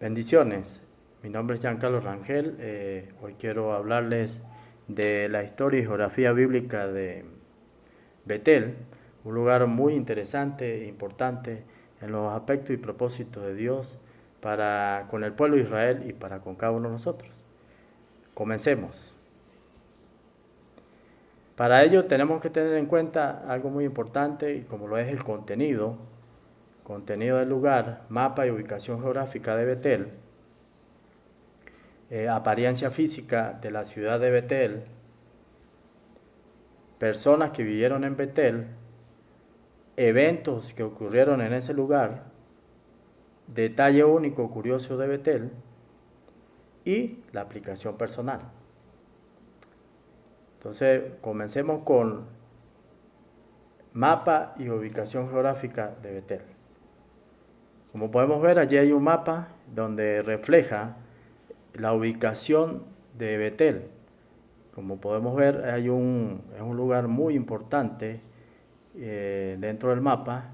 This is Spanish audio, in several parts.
Bendiciones, mi nombre es Giancarlo Rangel. Hoy quiero hablarles de la historia y geografía bíblica de Betel, un lugar muy interesante e importante en los aspectos y propósitos de Dios para con el pueblo de Israel y para con cada uno de nosotros. Comencemos. Para ello tenemos que tener en cuenta algo muy importante, como lo es el contenido del lugar, mapa y ubicación geográfica de Betel, apariencia física de la ciudad de Betel, personas que vivieron en Betel, eventos que ocurrieron en ese lugar, detalle único curioso de Betel y la aplicación personal. Entonces, comencemos con mapa y ubicación geográfica de Betel. Como podemos ver, allí hay un mapa donde refleja la ubicación de Betel. Como podemos ver, es un lugar muy importante dentro del mapa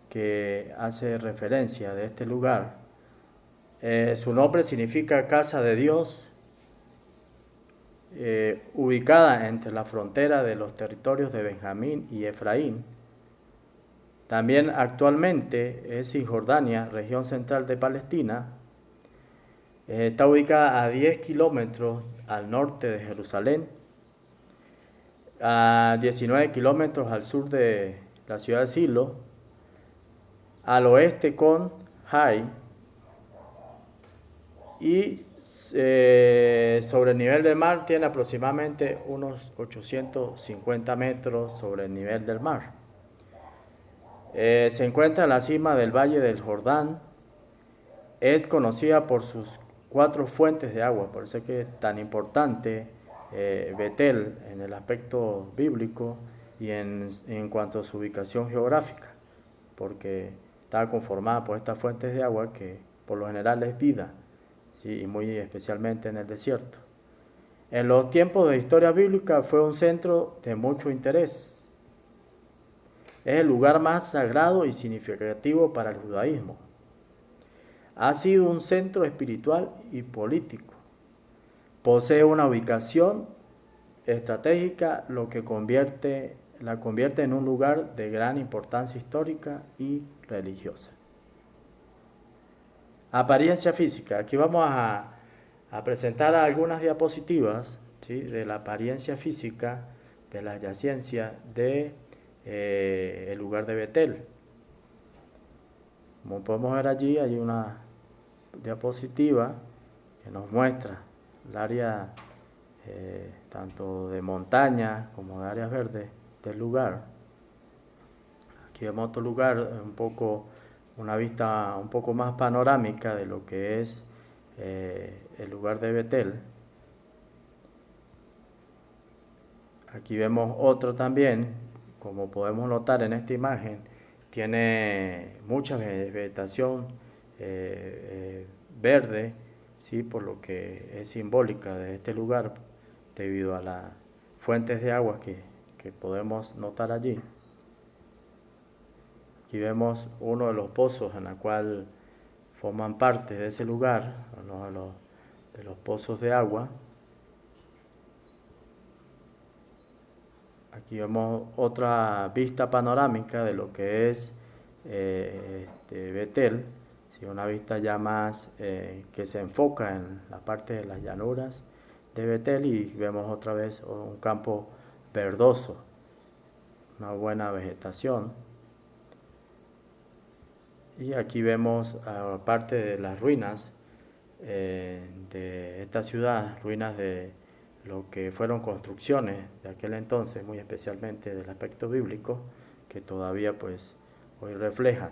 que hace referencia de este lugar. Su nombre significa casa de Dios, ubicada entre la frontera de los territorios de Benjamín y Efraín. También actualmente es Cisjordania, región central de Palestina. Está ubicada a 10 kilómetros al norte de Jerusalén, a 19 kilómetros al sur de la ciudad de Silo, al oeste con Hai y sobre el nivel del mar tiene aproximadamente unos 850 metros sobre el nivel del mar. Se encuentra en la cima del Valle del Jordán. Es conocida por sus 4 fuentes de agua, por eso es que es tan importante Betel en el aspecto bíblico y en cuanto a su ubicación geográfica, porque está conformada por estas fuentes de agua que por lo general es vida, ¿sí? Y muy especialmente en el desierto. En los tiempos de historia bíblica fue un centro de mucho interés. Es el lugar más sagrado y significativo para el judaísmo. Ha sido un centro espiritual y político. Posee una ubicación estratégica, lo que la convierte en un lugar de gran importancia histórica y religiosa. Apariencia física. Aquí vamos a presentar algunas diapositivas, ¿sí?, de la apariencia física de la adyacencia de el lugar de Betel. Como podemos ver allí, hay una diapositiva que nos muestra el área tanto de montaña como de áreas verdes del lugar. Aquí vemos otro lugar, una vista un poco más panorámica de lo que es el lugar de Betel. Aquí vemos otro también, como podemos notar en esta imagen, tiene mucha vegetación verde, ¿sí?, por lo que es simbólica de este lugar debido a las fuentes de agua que podemos notar allí. Aquí vemos uno de los pozos en el cual forman parte de ese lugar, uno de los pozos de agua. Aquí vemos otra vista panorámica de lo que es Betel, ¿sí?, una vista ya más que se enfoca en la parte de las llanuras de Betel, y vemos otra vez un campo verdoso, una buena vegetación. Y aquí vemos parte de las ruinas de esta ciudad, ruinas de lo que fueron construcciones de aquel entonces, muy especialmente del aspecto bíblico, que todavía pues hoy reflejan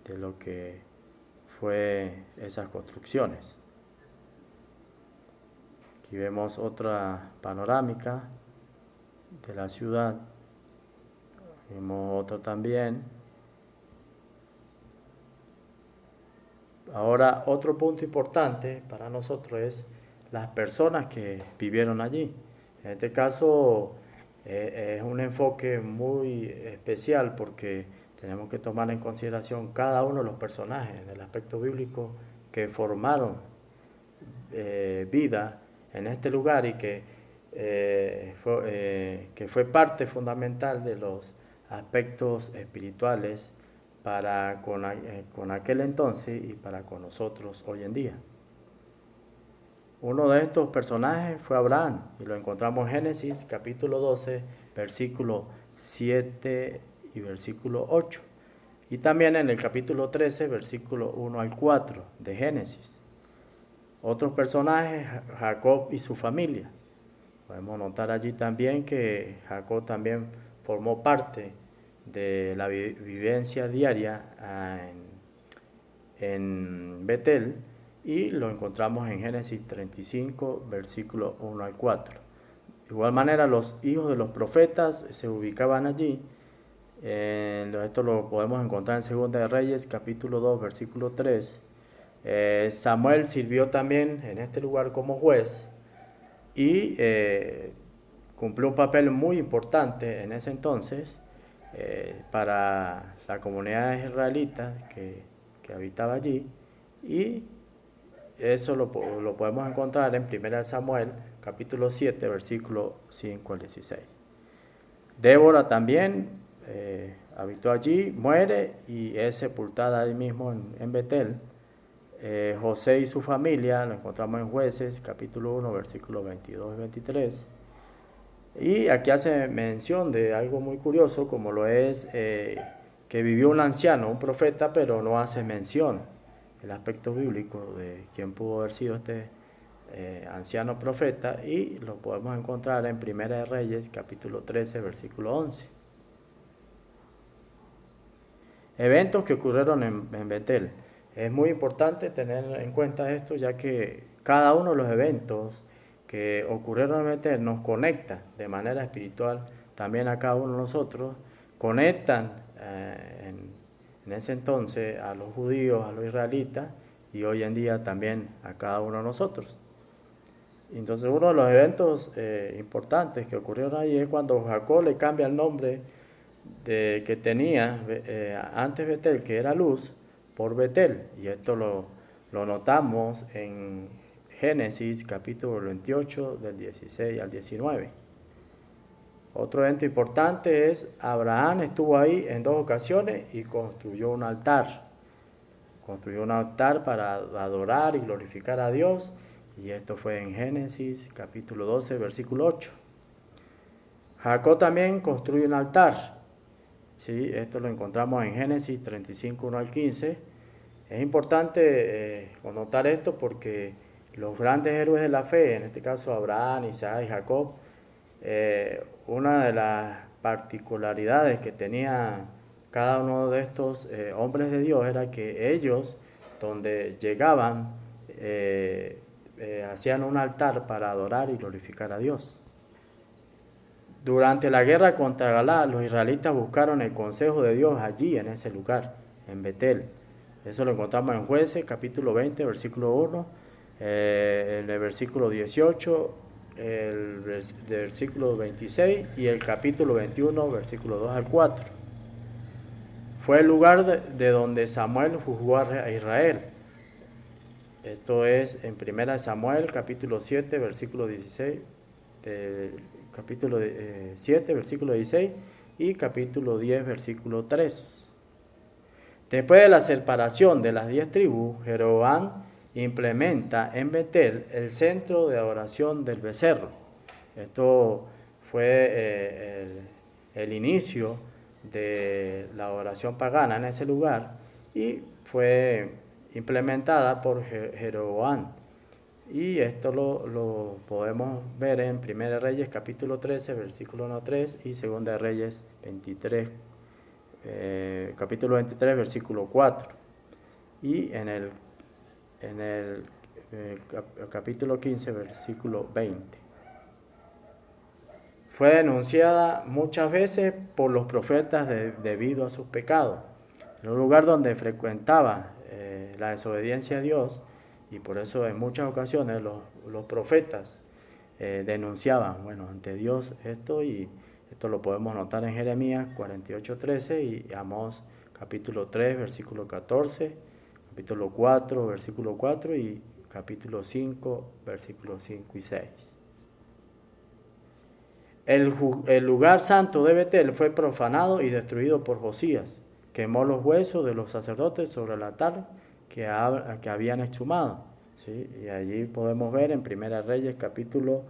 de lo que fue esas construcciones. Aquí vemos otra panorámica de la ciudad, vemos otra también. Ahora, otro punto importante para nosotros es las personas que vivieron allí. En este caso es un enfoque muy especial porque tenemos que tomar en consideración cada uno de los personajes del aspecto bíblico que formaron vida en este lugar y que fue parte fundamental de los aspectos espirituales para con aquel entonces y para con nosotros hoy en día. Uno de estos personajes fue Abraham y lo encontramos en Génesis capítulo 12, versículo 7 y versículo 8. Y también en el capítulo 13, versículo 1 al 4 de Génesis. Otros personajes, Jacob y su familia. Podemos notar allí también que Jacob también formó parte de la vivencia diaria en Betel y lo encontramos en Génesis 35, versículos 1 al 4. De igual manera, los hijos de los profetas se ubicaban allí. Esto lo podemos encontrar en 2 de Reyes, capítulo 2, versículo 3. Samuel sirvió también en este lugar como juez y cumplió un papel muy importante en ese entonces para la comunidad israelita que habitaba allí, y eso lo podemos encontrar en 1 Samuel capítulo 7 versículo 5 al 16. Débora también habitó allí, muere y es sepultada ahí mismo en Betel. José y su familia lo encontramos en Jueces capítulo 1 versículos 22 y 23. Y aquí hace mención de algo muy curioso, como lo es que vivió un anciano, un profeta, pero no hace mención el aspecto bíblico de quién pudo haber sido este anciano profeta, y lo podemos encontrar en 1 de Reyes capítulo 13 versículo 11. Eventos que ocurrieron en Betel. Es muy importante tener en cuenta esto, ya que cada uno de los eventos que ocurrieron en Betel nos conecta de manera espiritual también a cada uno de nosotros, conectan en ese entonces a los judíos, a los israelitas, y hoy en día también a cada uno de nosotros. Entonces uno de los eventos importantes que ocurrieron ahí es cuando Jacob le cambia el nombre que tenía antes Betel, que era Luz, por Betel, y esto lo notamos en Génesis capítulo 28 del 16 al 19. Otro evento importante es Abraham estuvo ahí en 2 ocasiones y construyó un altar. Construyó un altar para adorar y glorificar a Dios, y esto fue en Génesis capítulo 12 versículo 8. Jacob también construye un altar. Sí, esto lo encontramos en Génesis 35, 1 al 15. Es importante notar esto porque los grandes héroes de la fe, en este caso Abraham, Isaac y Jacob, una de las particularidades que tenía cada uno de estos hombres de Dios era que ellos, donde llegaban, hacían un altar para adorar y glorificar a Dios. Durante la guerra contra Galá, los israelitas buscaron el consejo de Dios allí, en ese lugar, en Betel. Eso lo encontramos en Jueces, capítulo 20, versículo 1, en el versículo 18, el versículo 26 y el capítulo 21, versículo 2 al 4. Fue el lugar de donde Samuel juzgó a Israel. Esto es en 1 Samuel, capítulo 7, versículo 16, capítulo 7, versículo 16 y capítulo 10, versículo 3. Después de la separación de las 10 tribus, Jeroboam implementa en Betel el centro de adoración del becerro. Esto fue el inicio de la adoración pagana en ese lugar y fue implementada por Jeroboam. Y esto lo podemos ver en 1 Reyes capítulo 13, versículo 1 a 3 y 2 Reyes 23, capítulo 23, versículo 4. Y en el capítulo 15, versículo 20. Fue denunciada muchas veces por los profetas debido a sus pecados. En un lugar donde frecuentaba la desobediencia a Dios, y por eso en muchas ocasiones los profetas denunciaban ante Dios esto, y esto lo podemos notar en Jeremías 48:13 y Amós capítulo 3 versículo 14, capítulo 4, versículo 4 y capítulo 5, versículos 5 y 6. El lugar santo de Betel fue profanado y destruido por Josías. Quemó los huesos de los sacerdotes sobre el altar que habían exhumado. ¿Sí? Y allí podemos ver en 1 Reyes capítulo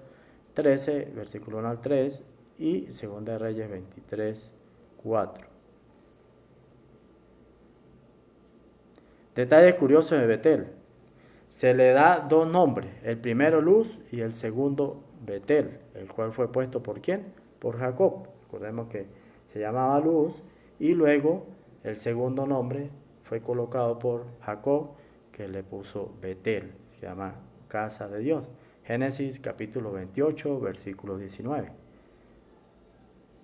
13, versículo 1 al 3 y 2 Reyes 23, 4. Detalles curiosos de Betel. Se le da dos nombres, el primero Luz y el segundo Betel, el cual fue puesto ¿por quién? Por Jacob. Recordemos que se llamaba Luz y luego el segundo nombre fue colocado por Jacob, que le puso Betel, se llama casa de Dios. Génesis capítulo 28, versículo 19.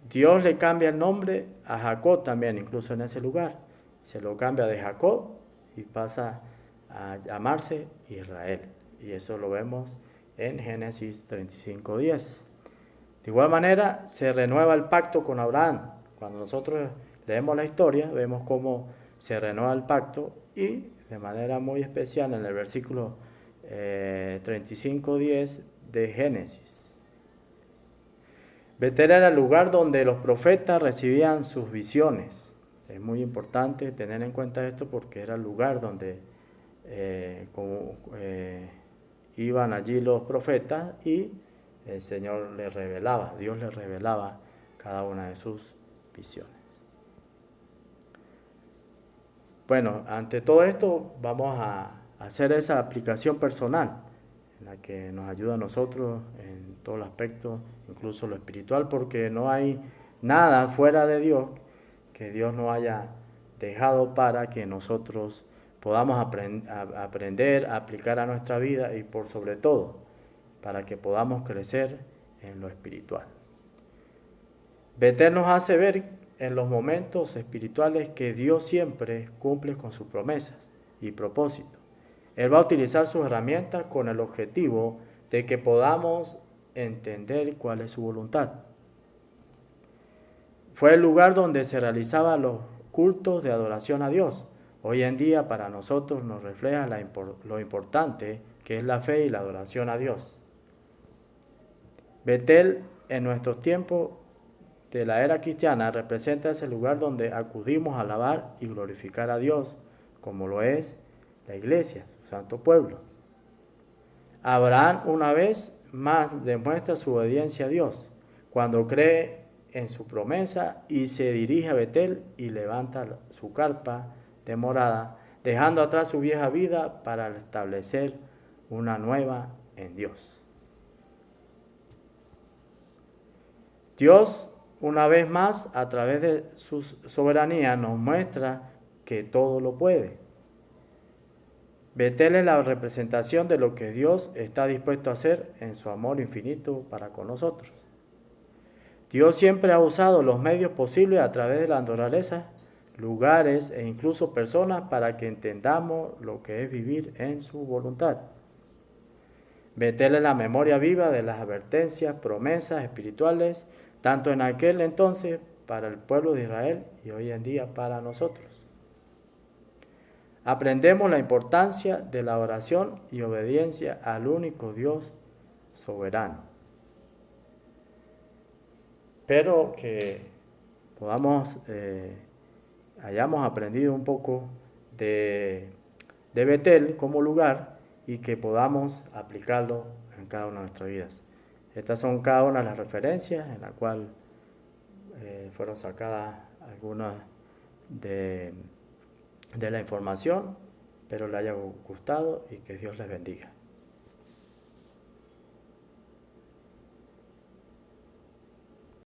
Dios le cambia el nombre a Jacob también, incluso en ese lugar. Se lo cambia de Jacob y pasa a llamarse Israel. Y eso lo vemos en Génesis 35:10. De igual manera, se renueva el pacto con Abraham. Cuando nosotros leemos la historia, vemos cómo se renueva el pacto y de manera muy especial en el versículo 35:10 de Génesis. Betel era el lugar donde los profetas recibían sus visiones. Es muy importante tener en cuenta esto porque era el lugar donde iban allí los profetas y el Señor les revelaba, Dios les revelaba cada una de sus visiones. Bueno, ante todo esto vamos a hacer esa aplicación personal en la que nos ayuda a nosotros en todo el aspecto, incluso lo espiritual, porque no hay nada fuera de Dios que Dios no haya dejado para que nosotros podamos aprender a aplicar a nuestra vida y por sobre todo para que podamos crecer en lo espiritual. Betel nos hace ver en los momentos espirituales que Dios siempre cumple con sus promesas y propósitos. Él va a utilizar sus herramientas con el objetivo de que podamos entender cuál es su voluntad. Fue el lugar donde se realizaban los cultos de adoración a Dios. Hoy en día para nosotros nos refleja lo importante que es la fe y la adoración a Dios. Betel en nuestros tiempos de la era cristiana representa ese lugar donde acudimos a alabar y glorificar a Dios, como lo es la iglesia, su santo pueblo. Abraham una vez más demuestra su obediencia a Dios cuando cree en su promesa y se dirige a Betel y levanta su carpa de morada, dejando atrás su vieja vida para establecer una nueva en Dios. Dios, una vez más, a través de su soberanía, nos muestra que todo lo puede. Betel es la representación de lo que Dios está dispuesto a hacer en su amor infinito para con nosotros. Dios siempre ha usado los medios posibles a través de la naturaleza, lugares e incluso personas para que entendamos lo que es vivir en su voluntad. Betel es la memoria viva de las advertencias, promesas espirituales, tanto en aquel entonces para el pueblo de Israel y hoy en día para nosotros. Aprendemos la importancia de la oración y obediencia al único Dios soberano. Espero que hayamos aprendido un poco de Betel como lugar y que podamos aplicarlo en cada una de nuestras vidas. Estas son cada una de las referencias en las cuales fueron sacadas algunas de la información. Espero les haya gustado y que Dios les bendiga.